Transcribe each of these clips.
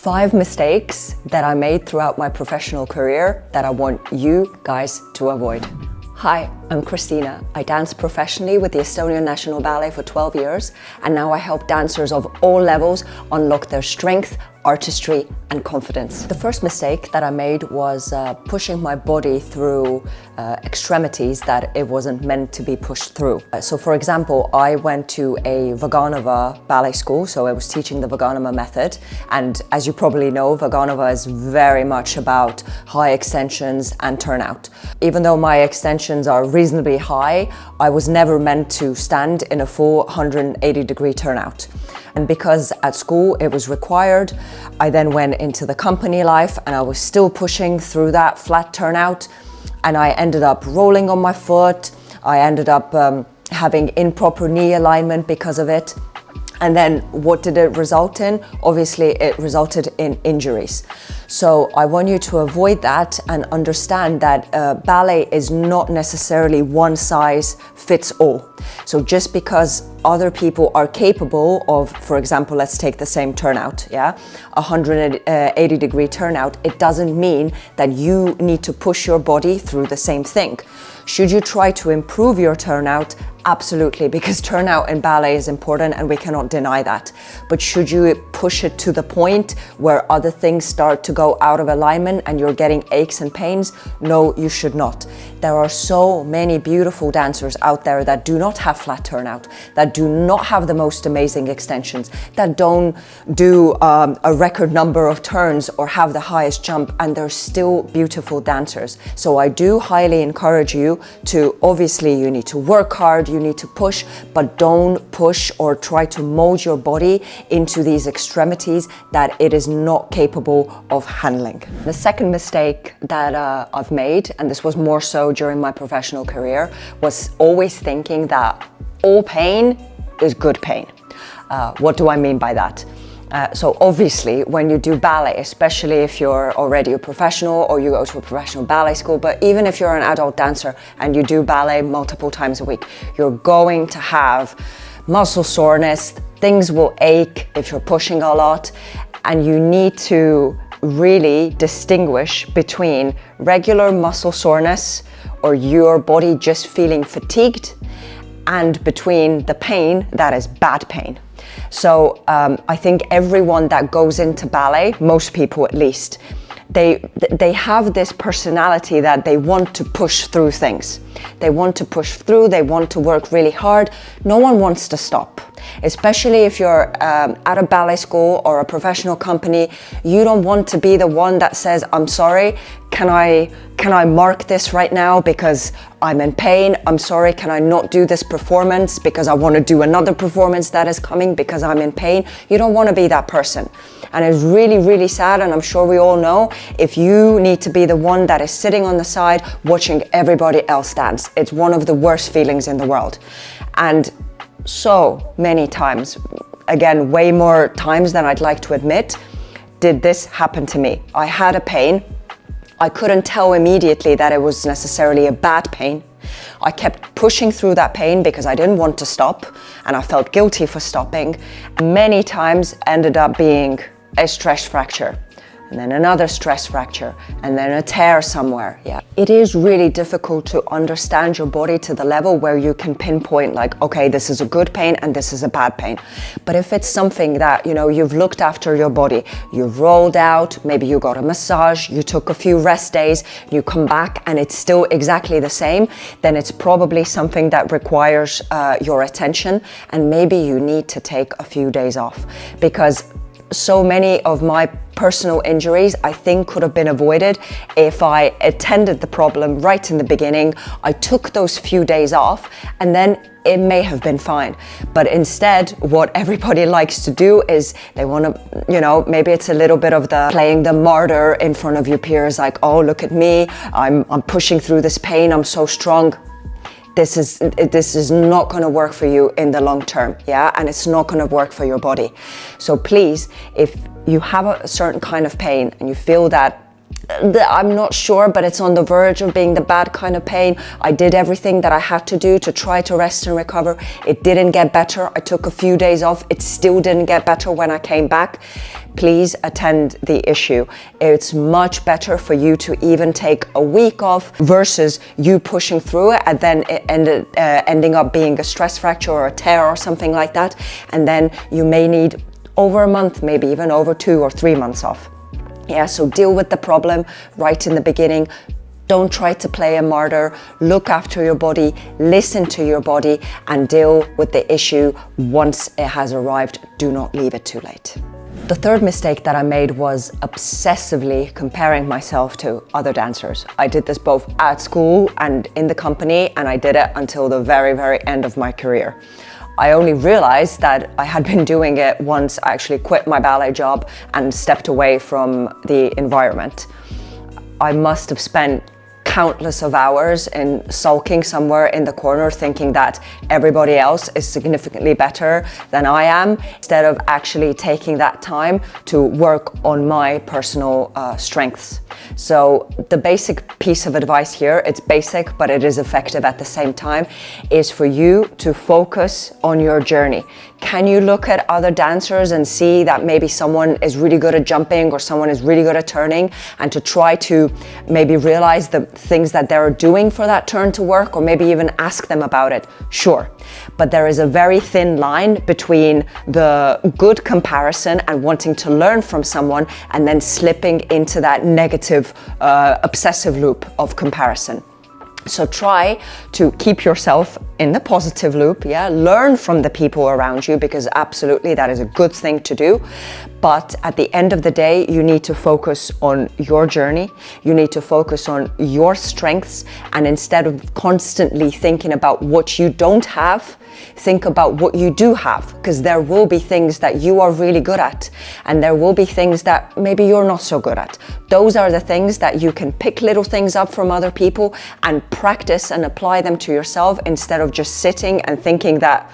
5 mistakes that I made throughout my professional career that I want you guys to avoid. Hi, I'm Christina. I dance professionally with the Estonian National Ballet for 12 years, and now I help dancers of all levels unlock their strength, artistry, and confidence. The first mistake that I made was pushing my body through extremities that it wasn't meant to be pushed through. So for example, I went to a Vaganova ballet school, so I was teaching the Vaganova method, and as you probably know, Vaganova is very much about high extensions and turnout. Even though my extensions are reasonably high, I was never meant to stand in a full 180-degree turnout. And because at school it was required, I then went into the company life and I was still pushing through that flat turnout, and I ended up rolling on my foot. I ended up having improper knee alignment because of it. And then what did it result in? Obviously, it resulted in injuries. So I want you to avoid that and understand that ballet is not necessarily one size fits all. So just because other people are capable of, for example, let's take the same turnout, yeah, 180-degree turnout, it doesn't mean that you need to push your body through the same thing. Should you try to improve your turnout? Absolutely, because turnout in ballet is important and we cannot deny that. But should you push it to the point where other things start to go out of alignment and you're getting aches and pains? No, you should not. There are so many beautiful dancers out there that do not have flat turnout, that do not have the most amazing extensions, that don't do a record number of turns or have the highest jump, and they're still beautiful dancers. So I do highly encourage you to, obviously you need to work hard, you need to push, but don't push or try to mold your body into these extremities that it is not capable of handling. The second mistake that I've made, and this was more so during my professional career, was always thinking that all pain is good pain. What do I mean by that? So obviously when you do ballet, especially if you're already a professional or you go to a professional ballet school, but even if you're an adult dancer and you do ballet multiple times a week, you're going to have muscle soreness, things will ache if you're pushing a lot, and you need to really distinguish between regular muscle soreness or your body just feeling fatigued and between the pain that is bad pain. So I think everyone that goes into ballet, most people at least, they have this personality that they want to push through things. They want to push through, they want to work really hard. No one wants to stop. Especially if you're at a ballet school or a professional company, you don't want to be the one that says, I'm sorry, can I mark this right now because I'm in pain? I'm sorry, can I not do this performance because I want to do another performance that is coming because I'm in pain? You don't want to be that person. And it's really, really sad, and I'm sure we all know, if you need to be the one that is sitting on the side watching everybody else dance. It's one of the worst feelings in the world. And so many times, again, way more times than I'd like to admit, did this happen to me. I had a pain. I couldn't tell immediately that it was necessarily a bad pain. I kept pushing through that pain because I didn't want to stop, and I felt guilty for stopping. Many times ended up being a stress fracture, and then another stress fracture, and then a tear somewhere. Yeah, it is really difficult to understand your body to the level where you can pinpoint, like, okay, this is a good pain and this is a bad pain. But if it's something that, you know, you've looked after your body, you've rolled out, maybe you got a massage, you took a few rest days, you come back and it's still exactly the same, then it's probably something that requires your attention, and maybe you need to take a few days off, because so many of my personal injuries I think could have been avoided if I attended the problem right in the beginning. I took those few days off and then it may have been fine. But instead, what everybody likes to do is they want to, you know, maybe it's a little bit of the playing the martyr in front of your peers, like, oh, look at me, I'm pushing through this pain, I'm so strong. This is not going to work for you in the long term, yeah? And it's not going to work for your body. So please, if you have a certain kind of pain and you feel that I'm not sure, but it's on the verge of being the bad kind of pain. I did everything that I had to do to try to rest and recover. It didn't get better. I took a few days off. It still didn't get better when I came back. Please attend the issue. It's much better for you to even take a week off versus you pushing through it and then it ending up being a stress fracture or a tear or something like that. And then you may need over a month, maybe even over 2 or 3 months off. Yeah, so deal with the problem right in the beginning. Don't try to play a martyr. Look after your body, listen to your body, and deal with the issue once it has arrived. Do not leave it too late. The third mistake that I made was obsessively comparing myself to other dancers. I did this both at school and in the company, and I did it until the very, very end of my career. I only realized that I had been doing it once I actually quit my ballet job and stepped away from the environment. I must have spent countless of hours in sulking somewhere in the corner thinking that everybody else is significantly better than I am, instead of actually taking that time to work on my personal strengths. So the basic piece of advice here, it's basic but it is effective at the same time, is for you to focus on your journey. Can you look at other dancers and see that maybe someone is really good at jumping or someone is really good at turning, and to try to maybe realize the things that they're doing for that turn to work, or maybe even ask them about it? Sure. But there is a very thin line between the good comparison and wanting to learn from someone and then slipping into that negative, obsessive loop of comparison. So try to keep yourself in the positive loop, yeah? Learn from the people around you, because absolutely that is a good thing to do. But at the end of the day, you need to focus on your journey. You need to focus on your strengths, and instead of constantly thinking about what you don't have, think about what you do have, because there will be things that you are really good at, and there will be things that maybe you're not so good at. Those are the things that you can pick little things up from other people and practice and apply them to yourself, instead of just sitting and thinking that,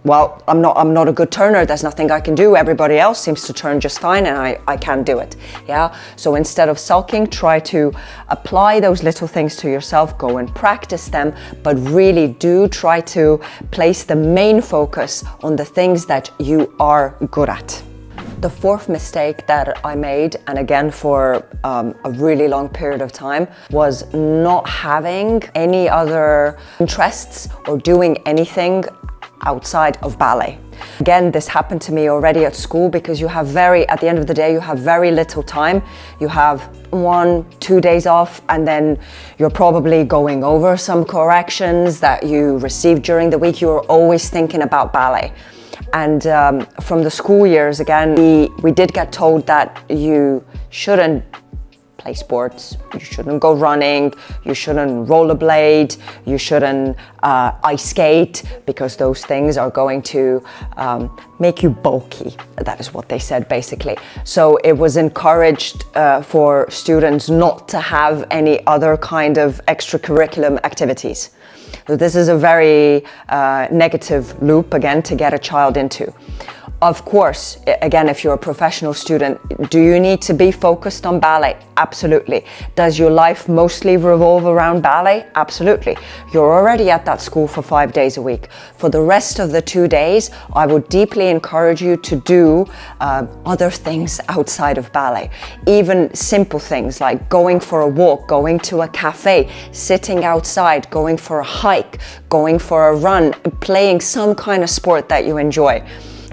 well, I'm not a good turner, there's nothing I can do, everybody else seems to turn just fine and I can't do it. Yeah, so instead of sulking, try to apply those little things to yourself, go and practice them, but really do try to place the main focus on the things that you are good at. The fourth mistake that I made, and again for a really long period of time, was not having any other interests or doing anything outside of ballet. Again, this happened to me already at school, because at the end of the day, you have very little time. You have 1-2 days off, and then you're probably going over some corrections that you received during the week. You're always thinking about ballet. And from the school years, again, we did get told that you shouldn't play sports, you shouldn't go running, you shouldn't rollerblade, you shouldn't ice skate, because those things are going to make you bulky. That is what they said, basically. So it was encouraged for students not to have any other kind of extracurricular activities. So this is a very negative loop, again, to get a child into. Of course, again, if you're a professional student, do you need to be focused on ballet? Absolutely. Does your life mostly revolve around ballet? Absolutely. You're already at that school for 5 days a week. For the rest of the 2 days, I would deeply encourage you to do other things outside of ballet. Even simple things like going for a walk, going to a cafe, sitting outside, going for a hike, going for a run, playing some kind of sport that you enjoy.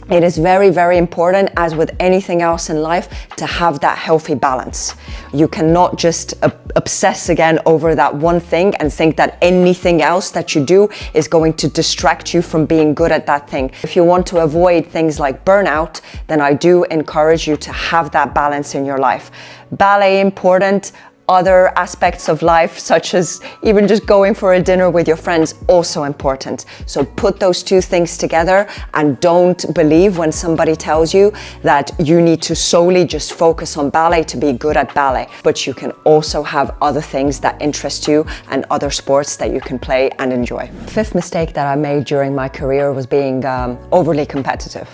It is very, very important, as with anything else in life, to have that healthy balance. You cannot just obsess again over that one thing and think that anything else that you do is going to distract you from being good at that thing. If you want to avoid things like burnout, then I do encourage you to have that balance in your life. Ballet important. Other aspects of life, such as even just going for a dinner with your friends, also important. So put those two things together, and don't believe when somebody tells you that you need to solely just focus on ballet to be good at ballet. But you can also have other things that interest you and other sports that you can play and enjoy. Fifth mistake that I made during my career was being overly competitive.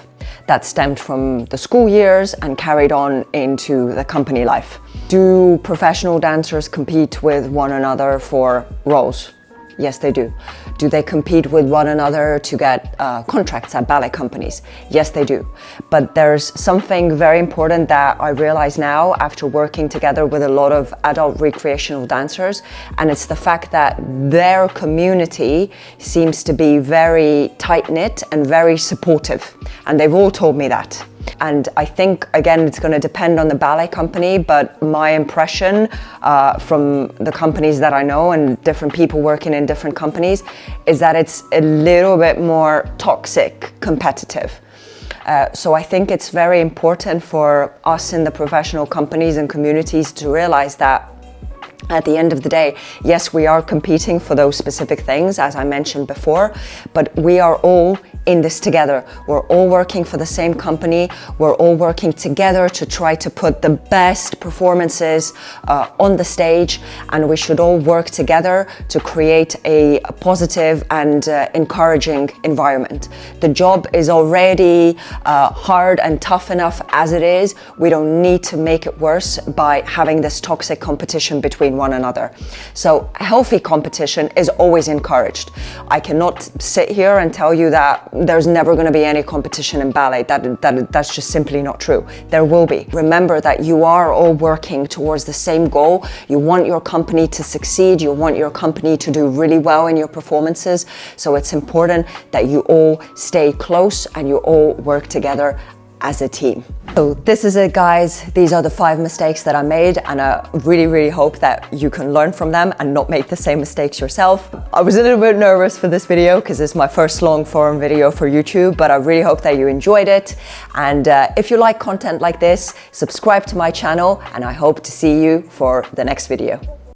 that stemmed from the school years and carried on into the company life. Do professional dancers compete with one another for roles? Yes, they do. Do they compete with one another to get contracts at ballet companies? Yes, they do. But there's something very important that I realize now after working together with a lot of adult recreational dancers, and it's the fact that their community seems to be very tight-knit and very supportive. And they've all told me that. And I think, again, it's going to depend on the ballet company, but my impression from the companies that I know and different people working in different companies is that it's a little bit more toxic, competitive. So I think it's very important for us in the professional companies and communities to realize that at the end of the day, yes, we are competing for those specific things, as I mentioned before, but we are all in this together. We're all working for the same company. We're all working together to try to put the best performances on the stage, and we should all work together to create a positive and encouraging environment. The job is already hard and tough enough as it is. We don't need to make it worse by having this toxic competition between one another. So healthy competition is always encouraged. I cannot sit here and tell you that there's never going to be any competition in ballet. That's just simply not true. There will be. Remember that you are all working towards the same goal. You want your company to succeed. You want your company to do really well in your performances. So it's important that you all stay close and you all work together as a team. So this is it, guys. These are the 5 mistakes that I made, and I really hope that you can learn from them and not make the same mistakes yourself. I was a little bit nervous for this video because it's my first long form video for YouTube, but I really hope that you enjoyed it. And if you like content like this, subscribe to my channel, and I hope to see you for the next video.